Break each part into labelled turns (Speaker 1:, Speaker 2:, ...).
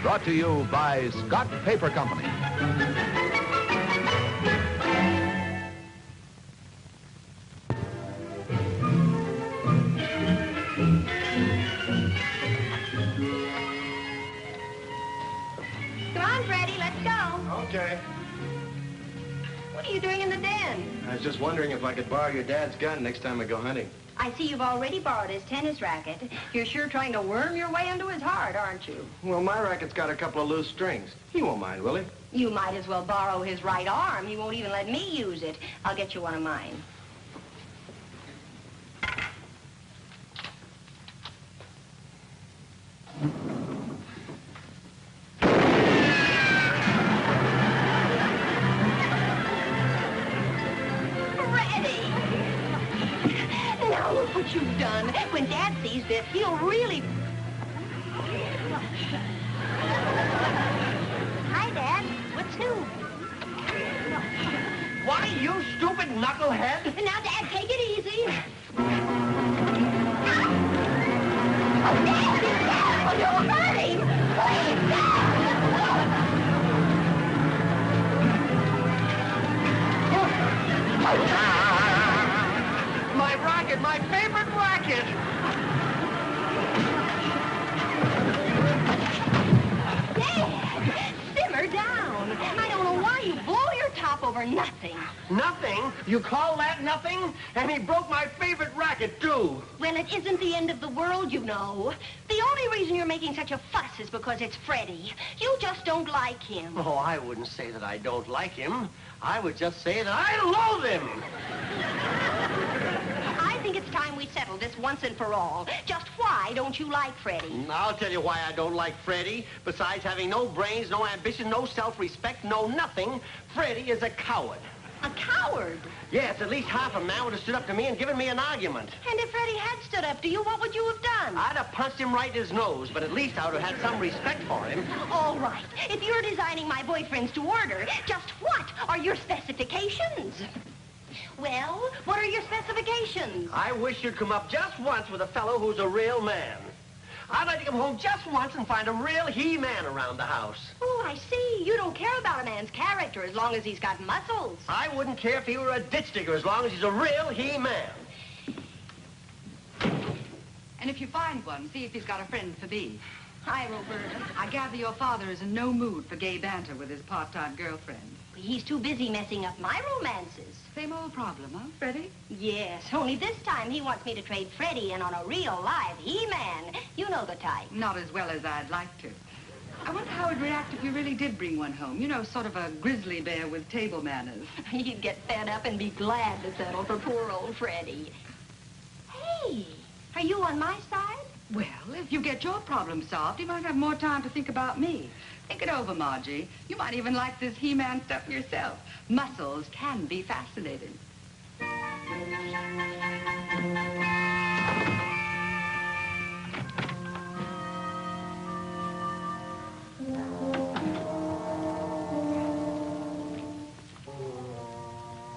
Speaker 1: Brought to you by Scott Paper Company.
Speaker 2: Come on, Freddie, let's go.
Speaker 3: Okay.
Speaker 2: What are you doing in the den?
Speaker 3: I was just wondering if I could borrow your dad's gun next time I go hunting.
Speaker 2: I see you've already borrowed his tennis racket. You're sure trying to worm your way into his heart, aren't you?
Speaker 3: Well, my racket's got a couple of loose strings. He won't mind, will he?
Speaker 2: You might as well borrow his right arm. He won't even let me use it. I'll get you one of mine. Look what you've done. When Dad sees this, he'll really... Hi, Dad. What's new?
Speaker 4: Why, you stupid knucklehead?
Speaker 2: Now, Dad, take it easy. Oh, Dad, be careful. You'll hurt him. Please, Dad.
Speaker 4: My racket, my favorite racket!
Speaker 2: Dad, simmer down. I don't know why you blow your top over nothing.
Speaker 4: Nothing? You call that nothing? And he broke my favorite racket, too.
Speaker 2: Well, it isn't the end of the world, you know. The only reason you're making such a fuss is because it's Freddie. You just don't like him.
Speaker 4: Oh, I wouldn't say that I don't like him. I would just say that I loathe him.
Speaker 2: I think it's time we settle this once and for all. Just why don't you like Freddie?
Speaker 4: I'll tell you why I don't like Freddie. Besides having no brains, no ambition, no self-respect, no nothing, Freddie is a coward.
Speaker 2: A coward?
Speaker 4: Yes, at least half a man would have stood up to me and given me an argument.
Speaker 2: And if Freddie had stood up to you, what would you have done?
Speaker 4: I'd have punched him right in his nose, but at least I would have had some respect for him.
Speaker 2: All right. If you're designing my boyfriends to order, just what are your specifications? Well, what are your specifications?
Speaker 4: I wish you'd come up just once with a fellow who's a real man. I'd like to come home just once and find a real he-man around the house.
Speaker 2: Oh, I see. You don't care about a man's character as long as he's got muscles.
Speaker 4: I wouldn't care if he were a ditch digger as long as he's a real he-man.
Speaker 5: And if you find one, see if he's got a friend for me.
Speaker 2: Hi, Roberta.
Speaker 5: I gather your father is in no mood for gay banter with his part-time girlfriend.
Speaker 2: He's too busy messing up my romances.
Speaker 5: Same old problem, huh, Freddie?
Speaker 2: Yes, only this time he wants me to trade Freddie in on a real live he-man. You know the type.
Speaker 5: Not as well as I'd like to. I wonder how he'd react if you really did bring one home. You know, sort of a grizzly bear with table manners.
Speaker 2: He'd get fed up and be glad to settle for poor old Freddie. Hey, are you on my side?
Speaker 5: Well, if you get your problem solved, you might have more time to think about me. Think it over, Margie. You might even like this he-man stuff yourself. Muscles can be fascinating.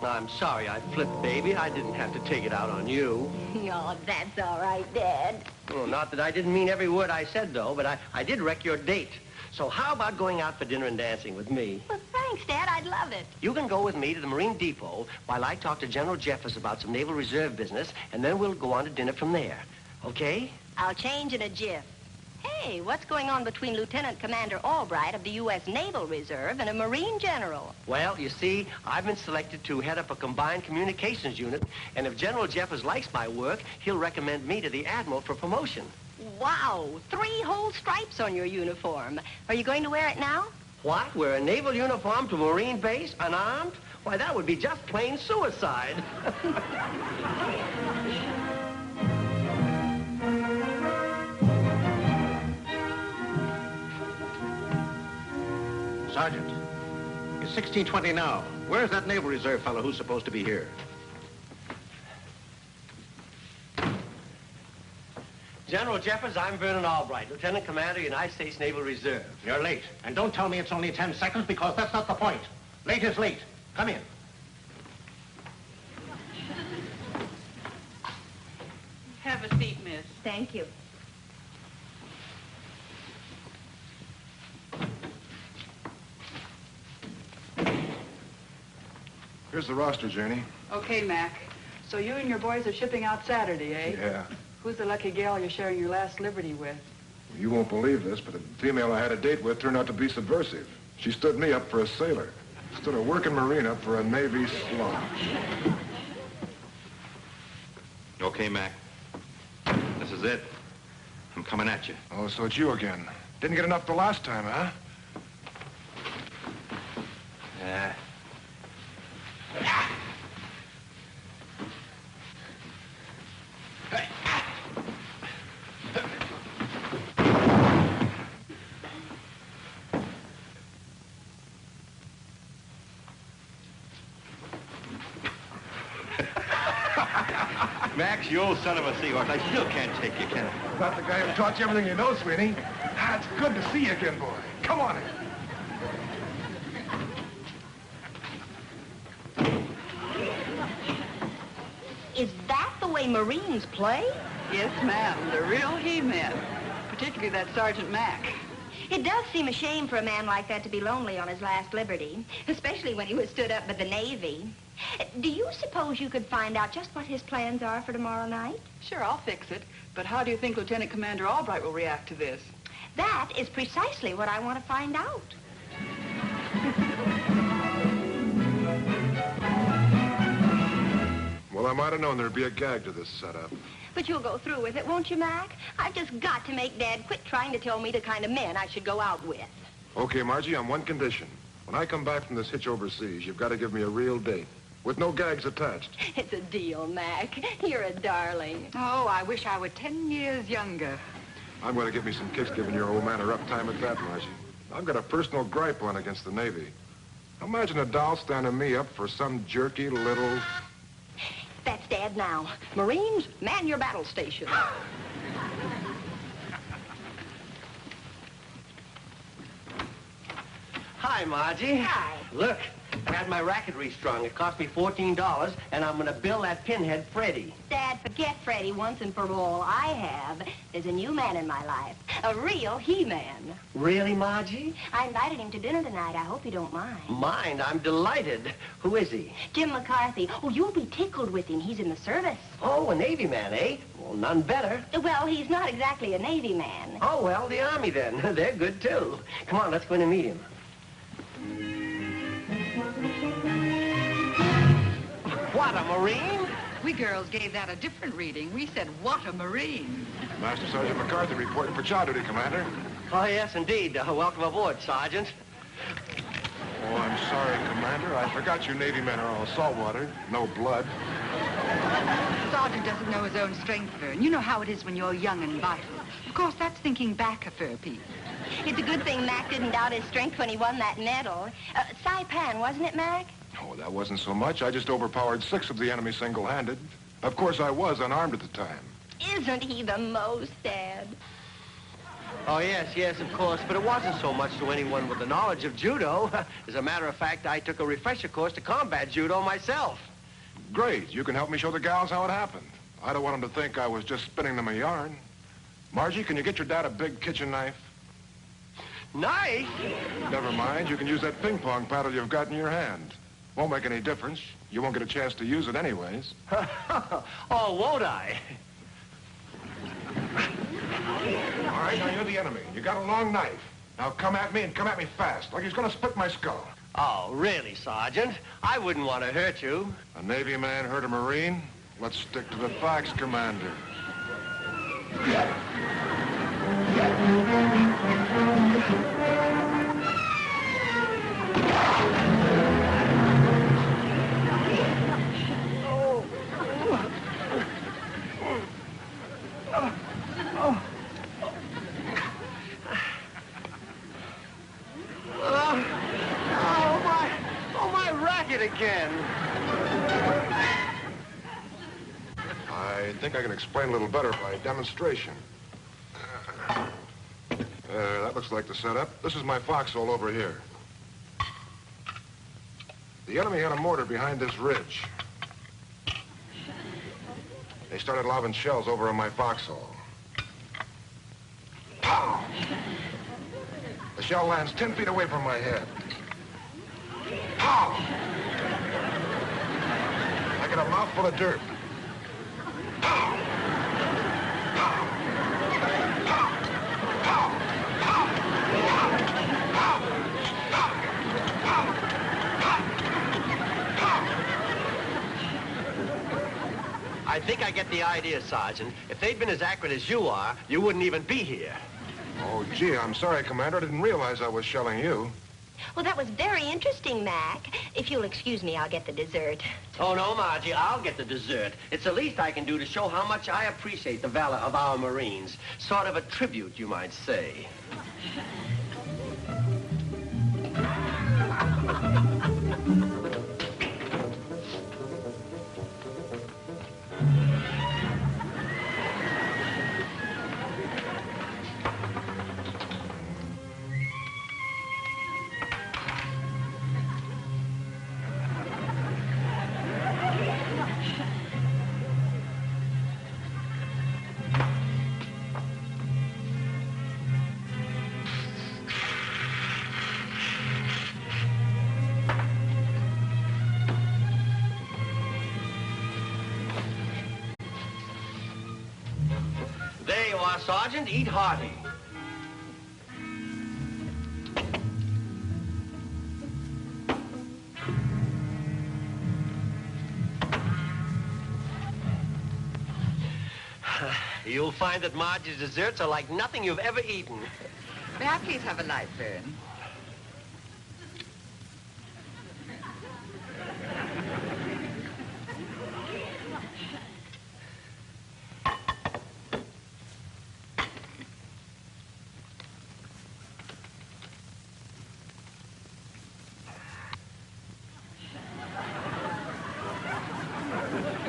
Speaker 4: I'm sorry I flipped, baby. I didn't have to take it out on you.
Speaker 2: Oh, that's all right, Dad.
Speaker 4: Well, not that I didn't mean every word I said, though, but I did wreck your date. So how about going out for dinner and dancing with me?
Speaker 2: Well, thanks, Dad. I'd love it.
Speaker 4: You can go with me to the Marine Depot while I talk to General Jeffers about some Naval Reserve business, and then we'll go on to dinner from there. Okay?
Speaker 2: I'll change in a jiff. Hey, what's going on between Lieutenant Commander Albright of the U.S. Naval Reserve and a Marine General?
Speaker 4: Well, you see, I've been selected to head up a combined communications unit, and if General Jeffers likes my work, he'll recommend me to the Admiral for promotion.
Speaker 2: Wow, 3 whole stripes on your uniform. Are you going to wear it now?
Speaker 4: What? Wear a naval uniform to a Marine base, unarmed? Why, that would be just plain suicide.
Speaker 6: Sergeant, it's 1620 now. Where's that Naval Reserve fellow who's supposed to be here?
Speaker 4: General Jeffers, I'm Vernon Albright, Lieutenant Commander, United States Naval Reserve.
Speaker 6: You're late. And don't tell me it's only 10 seconds, because that's not the point. Late is late. Come in.
Speaker 5: Have a seat, miss.
Speaker 2: Thank you.
Speaker 7: Here's the roster, Janie.
Speaker 8: Okay, Mac. So you and your boys are shipping out Saturday, eh?
Speaker 7: Yeah.
Speaker 8: Who's the lucky gal you're sharing your last liberty with?
Speaker 7: You won't believe this, but the female I had a date with turned out to be subversive. She stood me up for a sailor. Stood a working Marine up for a Navy slum.
Speaker 9: Okay, Mac. This is it. I'm coming at you.
Speaker 7: Oh, so it's you again. Didn't get enough the last time, huh?
Speaker 9: Max, you old son of a seahorse. I still can't take you, can I?
Speaker 7: Not the guy who taught you everything you know, Sweeney. Ah, it's good to see you again, boy. Come on in.
Speaker 2: Is that the way Marines play?
Speaker 8: Yes, ma'am. The real he-men. Particularly that Sergeant Mac.
Speaker 2: It does seem a shame for a man like that to be lonely on his last liberty, especially when he was stood up by the Navy. Do you suppose you could find out just what his plans are for tomorrow night?
Speaker 8: Sure, I'll fix it. But how do you think Lieutenant Commander Albright will react to this?
Speaker 2: That is precisely what I want to find out.
Speaker 7: Well, I might have known there'd be a gag to this setup.
Speaker 2: But you'll go through with it, won't you, Mac? I've just got to make Dad quit trying to tell me the kind of men I should go out with.
Speaker 7: Okay, Margie, on one condition. When I come back from this hitch overseas, you've got to give me a real date. With no gags attached.
Speaker 2: It's a deal, Mac. You're a darling.
Speaker 5: Oh, I wish I were 10 years younger.
Speaker 7: I'm going to give me some kicks giving your old man a rough time at that, Margie. I've got a personal gripe on against the Navy. Imagine a doll standing me up for some jerky little...
Speaker 2: That's Dad now. Marines, man your battle station.
Speaker 4: Hi, Margie.
Speaker 2: Hi.
Speaker 4: Look, I had my racket restrung. It cost me $14, and I'm going to bill that pinhead Freddie.
Speaker 2: Dad, forget Freddie once and for all. I have. There's a new man in my life. A real he-man.
Speaker 4: Really, Margie?
Speaker 2: I invited him to dinner tonight. I hope you don't mind.
Speaker 4: Mind? I'm delighted. Who is he?
Speaker 2: Jim McCarthy. Oh, you'll be tickled with him. He's in the service.
Speaker 4: Oh, a Navy man, eh? Well, none better.
Speaker 2: Well, he's not exactly a Navy man.
Speaker 4: Oh, well, the Army then. They're good, too. Come on, let's go in and meet him. What, a Marine?
Speaker 5: We girls gave that a different reading. We said, what a Marine.
Speaker 7: Master Sergeant McCarthy reporting for chow duty, Commander.
Speaker 4: Oh, yes, indeed. Welcome aboard, Sergeant.
Speaker 7: Oh, I'm sorry, Commander. I forgot you Navy men are all saltwater. No blood.
Speaker 5: Sergeant doesn't know his own strength, Vern. You know how it is when you're young and vital. Of course, that's thinking back a fair piece.
Speaker 2: It's a good thing Mac didn't doubt his strength when he won that medal. Saipan, wasn't it, Mac?
Speaker 7: Oh, that wasn't so much. I just overpowered 6 of the enemy single-handed. Of course, I was unarmed at the time.
Speaker 2: Isn't he the most, Dad?
Speaker 4: Oh, yes, of course. But it wasn't so much to anyone with the knowledge of judo. As a matter of fact, I took a refresher course to combat judo myself.
Speaker 7: Great. You can help me show the gals how it happened. I don't want them to think I was just spinning them a yarn. Margie, can you get your dad a big kitchen knife?
Speaker 4: Knife?
Speaker 7: Never mind. You can use that ping pong paddle you've got in your hand. Won't make any difference. You won't get a chance to use it anyways.
Speaker 4: Oh, won't I?
Speaker 7: All right, now you're the enemy. You got a long knife. Now come at me and come at me fast, like he's going to split my skull.
Speaker 4: Oh, really, Sergeant? I wouldn't want to hurt you.
Speaker 7: A Navy man hurt a Marine? Let's stick to the facts, Commander.
Speaker 4: Again.
Speaker 7: I think I can explain a little better by demonstration. That looks like the setup. This is my foxhole over here. The enemy had a mortar behind this ridge. They started lobbing shells over on my foxhole. Pow! The shell lands 10 feet away from my head. Pow! in a mouthful of dirt. Pow! Pow! Pow! Pow! Pow! Pow! Pow! Pow!
Speaker 4: I think I get the idea, Sergeant. If they'd been as accurate as you are, you wouldn't even be here.
Speaker 7: Oh, gee, I'm sorry, Commander. I didn't realize I was shelling you.
Speaker 2: Well, that was very interesting, Mac. If you'll excuse me, I'll get the dessert.
Speaker 4: Oh, no, Margie, I'll get the dessert. It's the least I can do to show how much I appreciate the valor of our Marines. Sort of a tribute, you might say. There you are, Sergeant. Eat hearty. You'll find that Margie's desserts are like nothing you've ever eaten.
Speaker 5: May I please have a light, Vern?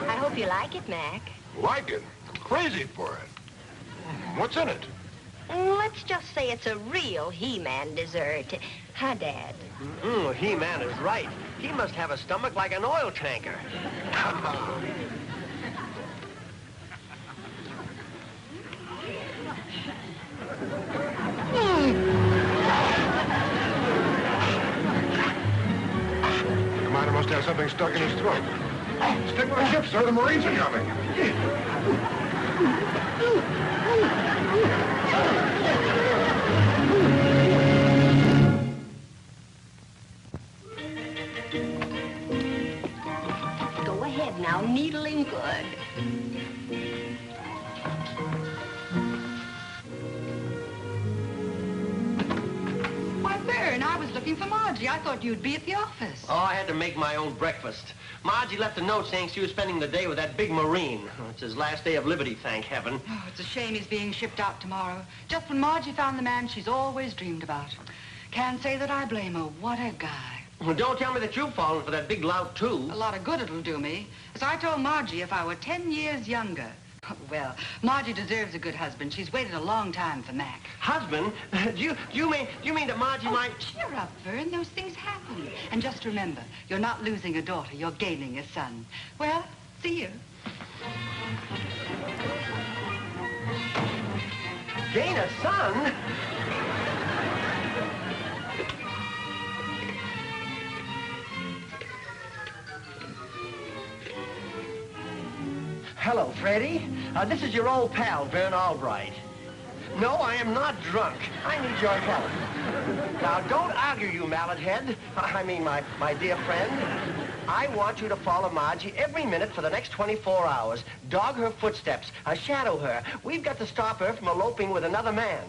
Speaker 2: I hope you like it, Mac.
Speaker 7: Like it? I'm crazy for it. What's in it?
Speaker 2: Let's just say it's a real He-Man dessert. Huh, Dad?
Speaker 4: He-Man is right. He must have a stomach like an oil tanker.
Speaker 7: Commander must have something stuck in his throat. Stick with the ship, sir. The Marines are coming.
Speaker 2: Go ahead now, needling good.
Speaker 5: Why, Vern, I was looking for Margie. I thought you'd be at the office.
Speaker 4: Oh, I had to make my own breakfast. Margie left a note saying she was spending the day with that big Marine. It's his last day of liberty, thank heaven.
Speaker 5: Oh, it's a shame he's being shipped out tomorrow. Just when Margie found the man she's always dreamed about. Can't say that I blame her. What a guy.
Speaker 4: Well, don't tell me that you've fallen for that big lout, too.
Speaker 5: A lot of good it'll do me. As I told Margie, if I were 10 years younger. Well, Margie deserves a good husband. She's waited a long time for Mac.
Speaker 4: Husband? Do you mean that Margie might...
Speaker 5: Cheer up, Vern. Those things happen. And just remember, you're not losing a daughter. You're gaining a son. Well, see you.
Speaker 4: Gain a son? Hello, Freddie. This is your old pal, Vern Albright. No, I am not drunk. I need your help. Now, don't argue, you mallet head. I mean, my dear friend. I want you to follow Margie every minute for the next 24 hours. Dog her footsteps. Shadow her. We've got to stop her from eloping with another man.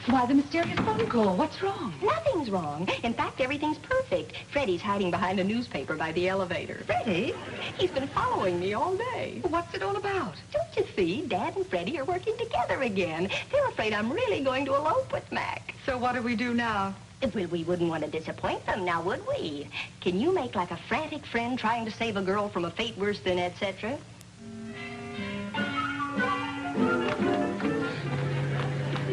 Speaker 5: Why, the mysterious phone call. What's wrong?
Speaker 2: Nothing's wrong. In fact, everything's perfect. Freddie's hiding behind a newspaper by the elevator.
Speaker 5: Freddie?
Speaker 2: He's been following me all day.
Speaker 5: What's it all about?
Speaker 2: Don't you see? Dad and Freddie are working together again. They're afraid I'm really going to elope with Mac.
Speaker 5: So what do we do now?
Speaker 2: Well, we wouldn't want to disappoint them, now would we? Can you make like a frantic friend trying to save a girl from a fate worse than etc.?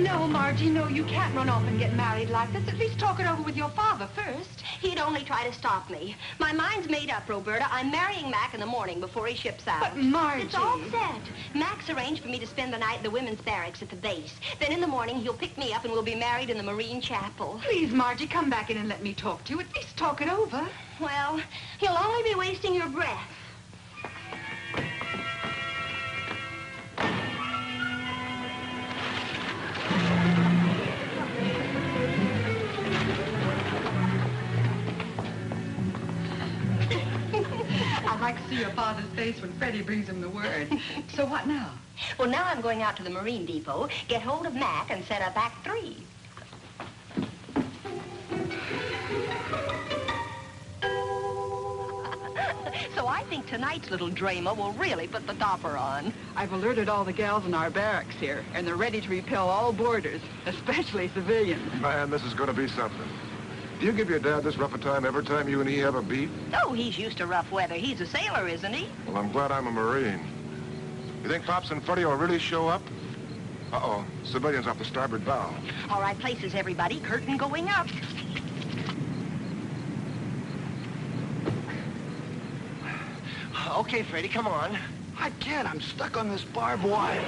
Speaker 5: No, Margie, no, you can't run off and get married like this. At least talk it over with your father first.
Speaker 2: He'd only try to stop me. My mind's made up, Roberta. I'm marrying Mac in the morning before he ships out.
Speaker 5: But, Margie...
Speaker 2: It's all set. Mac's arranged for me to spend the night at the women's barracks at the base. Then in the morning, he'll pick me up and we'll be married in the Marine Chapel.
Speaker 5: Please, Margie, come back in and let me talk to you. At least talk it over.
Speaker 2: Well, you'll only be wasting your breath.
Speaker 5: I'd like to see your father's face when Freddie brings him the word. So what now?
Speaker 2: Well, now I'm going out to the Marine Depot, get hold of Mac, and set up Act 3. So I think tonight's little drama will really put the topper on.
Speaker 8: I've alerted all the gals in our barracks here, and they're ready to repel all boarders, especially civilians.
Speaker 7: Man, this is going to be something. Do you give your dad this rough a time every time you and he have a beef?
Speaker 2: Oh, he's used to rough weather. He's a sailor, isn't he?
Speaker 7: Well, I'm glad I'm a Marine. You think Pops and Freddie will really show up? Uh-oh, civilians off the starboard bow.
Speaker 2: All right, places, everybody. Curtain going up.
Speaker 4: Okay, Freddie, come on.
Speaker 6: I can't. I'm stuck on this barbed wire.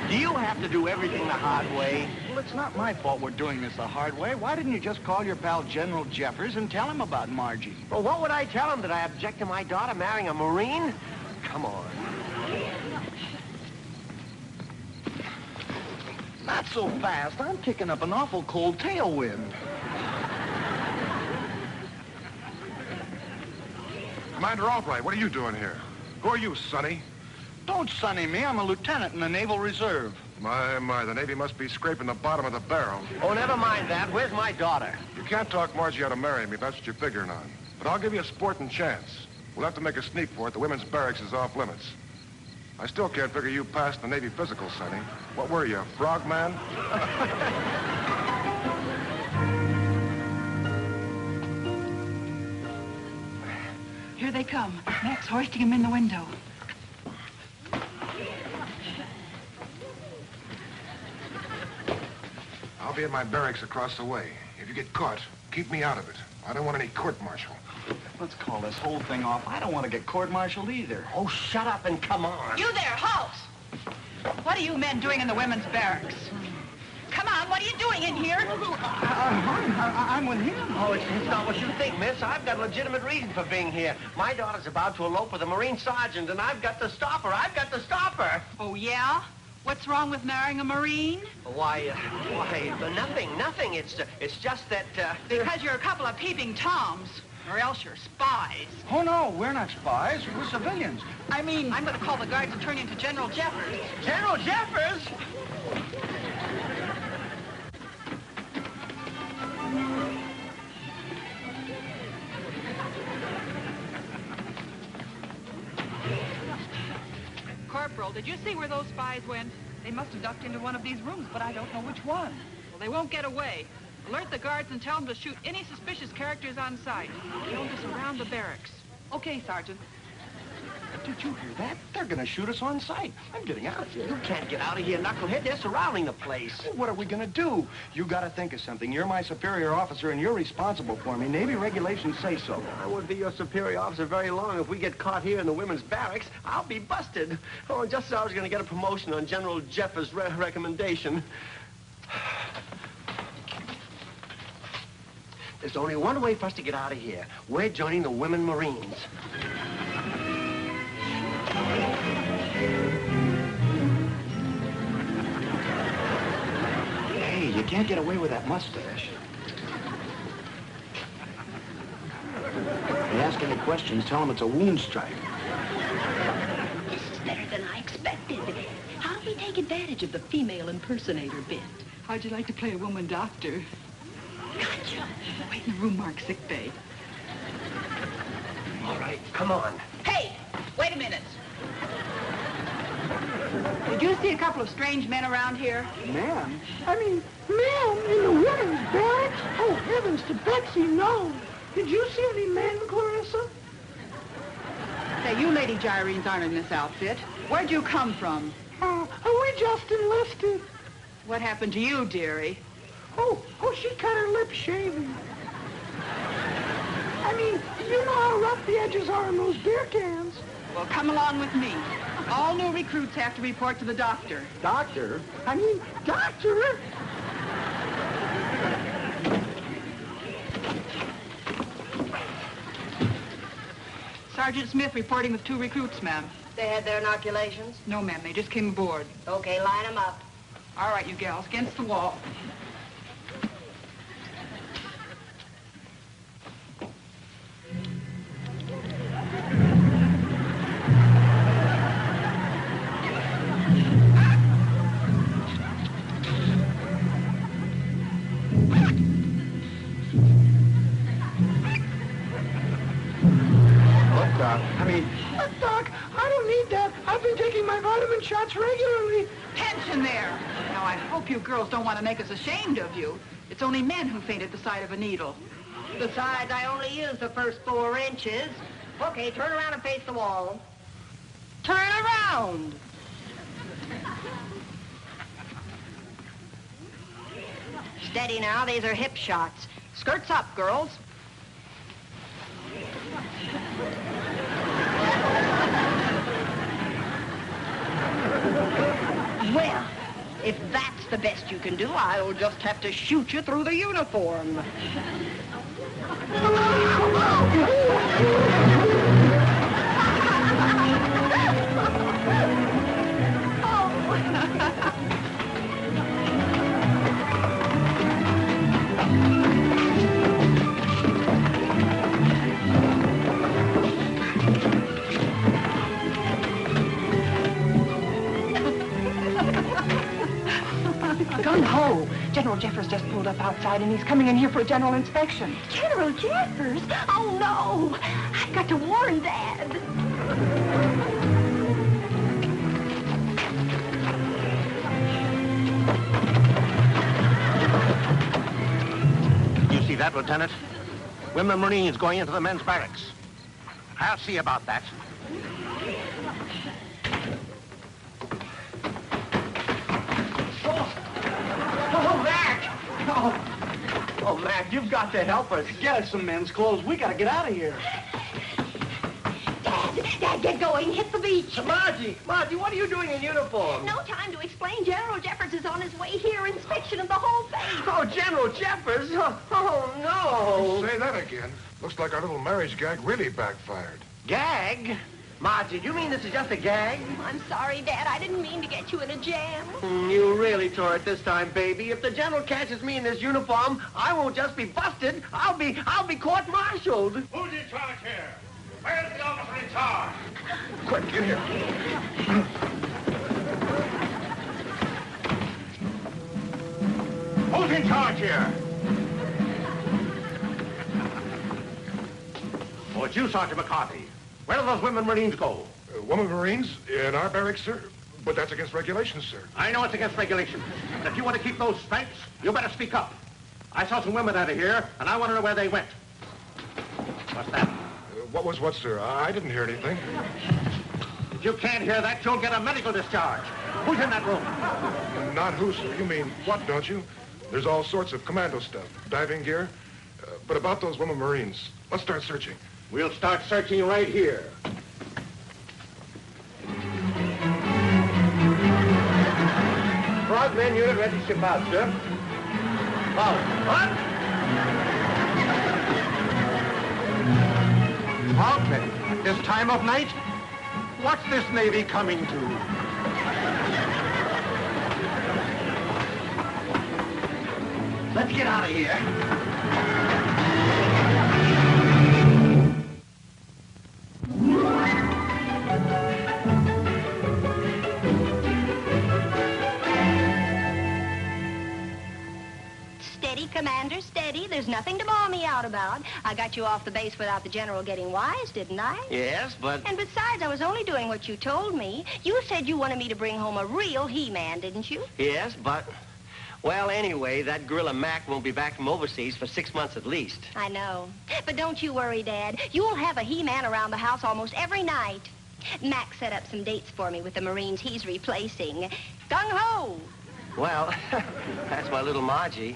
Speaker 4: Do you have to do everything the hard way?
Speaker 6: Well, it's not my fault we're doing this the hard way. Why didn't you just call your pal General Jeffers and tell him about Margie?
Speaker 4: Well, what would I tell him? Did I object to my daughter marrying a Marine? Come on.
Speaker 6: Not so fast. I'm kicking up an awful cold tailwind.
Speaker 7: Commander Albright, what are you doing here? Who are you, Sonny?
Speaker 6: Don't sonny me. I'm a lieutenant in the Naval Reserve.
Speaker 7: My, the Navy must be scraping the bottom of the barrel.
Speaker 4: Oh, never mind that. Where's my daughter?
Speaker 7: You can't talk Margie out of marrying me. That's what you're figuring on. But I'll give you a sporting chance. We'll have to make a sneak for it. The women's barracks is off limits. I still can't figure you past the Navy physical, Sonny. What were you, a frogman?
Speaker 5: Here they come. Mac's hoisting him in the window.
Speaker 7: I'll be at my barracks across the way. If you get caught, keep me out of it. I don't want any court-martial.
Speaker 6: Let's call this whole thing off. I don't want to get court-martialed either.
Speaker 4: Oh, shut up and come on.
Speaker 5: You there, halt! What are you men doing in the women's barracks? Come on, what are you doing in here?
Speaker 6: I'm with him.
Speaker 4: Oh, it's not what you think, miss. I've got a legitimate reason for being here. My daughter's about to elope with a Marine sergeant, and I've got to stop her. I've got to stop her.
Speaker 5: Oh, yeah? What's wrong with marrying a Marine?
Speaker 4: Why, nothing. It's just that,
Speaker 5: Because you're a couple of peeping toms, or else you're spies.
Speaker 6: Oh, no, we're not spies. We're civilians. I mean...
Speaker 5: I'm going to call the guards and turn you into General Jeffers.
Speaker 4: General Jeffers?
Speaker 5: Corporal, did you see where those spies went? They must have ducked into one of these rooms, but I don't know which one. Well, they won't get away. Alert the guards and tell them to shoot any suspicious characters on sight. They'll just surround the barracks. Okay, Sergeant.
Speaker 6: Did you hear that? They're going to shoot us on sight. I'm getting out of here.
Speaker 4: You can't get out of here, knucklehead. They're surrounding the place.
Speaker 6: What are we going to do? You got to think of something. You're my superior officer, and you're responsible for me. Navy regulations say so.
Speaker 4: I won't be your superior officer very long. If we get caught here in the women's barracks, I'll be busted. Oh, just as I was going to get a promotion on General Jeffers' recommendation. There's only one way for us to get out of here. We're joining the Women Marines.
Speaker 6: Hey, you can't get away with that mustache. If they ask any questions, tell them it's a wound strike.
Speaker 2: This is better than I expected. How do we take advantage of the female impersonator bit?
Speaker 5: How'd you like to play a woman doctor?
Speaker 2: Gotcha.
Speaker 5: Wait in the room marked sick bay.
Speaker 4: All right, come on.
Speaker 5: Hey, wait a minute. Did you see a couple of strange men around here?
Speaker 10: Man, in the women's barracks? Oh, heavens to Betsy, no. Did you see any men, Clarissa?
Speaker 8: Say, you Lady Gyrenes aren't in this outfit. Where'd you come from?
Speaker 10: We just enlisted.
Speaker 8: What happened to you, dearie?
Speaker 10: Oh, she cut her lip shaving. I mean, you know how rough the edges are in those beer cans.
Speaker 8: Well, come along with me. All new recruits have to report to the doctor.
Speaker 10: Doctor? I mean, doctor?
Speaker 8: Sergeant Smith reporting with 2 recruits, ma'am.
Speaker 2: They had their inoculations?
Speaker 8: No, ma'am, they just came aboard.
Speaker 2: Okay, line them up.
Speaker 8: All right, you gals, against the wall.
Speaker 10: Look, Doc, I don't need that. I've been taking my vitamin shots regularly.
Speaker 8: Tension there. Now, I hope you girls don't want to make us ashamed of you. It's only men who faint at the sight of a needle.
Speaker 2: Besides, I only used the first 4 inches. Okay, turn around and face the wall. Turn around! Steady now, these are hip shots. Skirts up, girls. Well, if that's the best you can do, I'll just have to shoot you through the uniform.
Speaker 8: Gung-ho! General Jeffers just pulled up outside, and he's coming in here for a general inspection.
Speaker 2: General Jeffers? Oh, no! I've got to warn Dad.
Speaker 4: You see that, Lieutenant? Women Marines going into the men's barracks. I'll see about that.
Speaker 6: Oh, Mac, you've got to help us. Get us some men's clothes. We got to get out of here.
Speaker 2: Dad, get going. Hit the beach.
Speaker 4: Margie, what are you doing in uniform?
Speaker 2: No time to explain. General Jeffers is on his way here. Inspection of the whole thing.
Speaker 4: Oh, General Jeffers? Oh, no.
Speaker 7: Say that again. Looks like our little marriage gag really backfired.
Speaker 4: Gag? Margie, do you mean this is just a gag?
Speaker 2: I'm sorry, Dad. I didn't mean to get you in a jam.
Speaker 4: You really tore it this time, baby. If the general catches me in this uniform, I won't just be busted. I'll be court-martialed.
Speaker 11: Who's in charge here? Where's the officer in charge?
Speaker 7: Quick, get here.
Speaker 11: Who's in charge here?
Speaker 4: Oh, it's you, Sergeant McCarthy. Where do those women Marines go?
Speaker 7: Women Marines in our barracks, sir? But that's against regulations, sir.
Speaker 4: I know it's against regulations. But if you want to keep those stripes, you better speak up. I saw some women out of here, and I want to know where they went. What's that?
Speaker 7: What was what, sir? I didn't hear anything.
Speaker 4: If you can't hear that, you'll get a medical discharge. Who's in that room?
Speaker 7: Not who, sir. You mean what, don't you? There's all sorts of commando stuff, diving gear. But about those women Marines, let's start searching.
Speaker 4: We'll start searching right here. Frogman unit ready to ship out, sir. Oh, what? Frogmen, at this time of night? What's this Navy coming to? Let's get out of here.
Speaker 2: Steady, Commander, steady. There's nothing to bawl me out about. I got you off the base without the General getting wise, didn't I?
Speaker 4: Yes, but...
Speaker 2: And besides, I was only doing what you told me. You said you wanted me to bring home a real He-Man, didn't you?
Speaker 4: Yes, but... Well, anyway, that gorilla Mac won't be back from overseas for 6 months at least.
Speaker 2: I know. But don't you worry, Dad. You'll have a He-Man around the house almost every night. Mac set up some dates for me with the Marines he's replacing. Gung-ho!
Speaker 4: Well, that's my little Margie.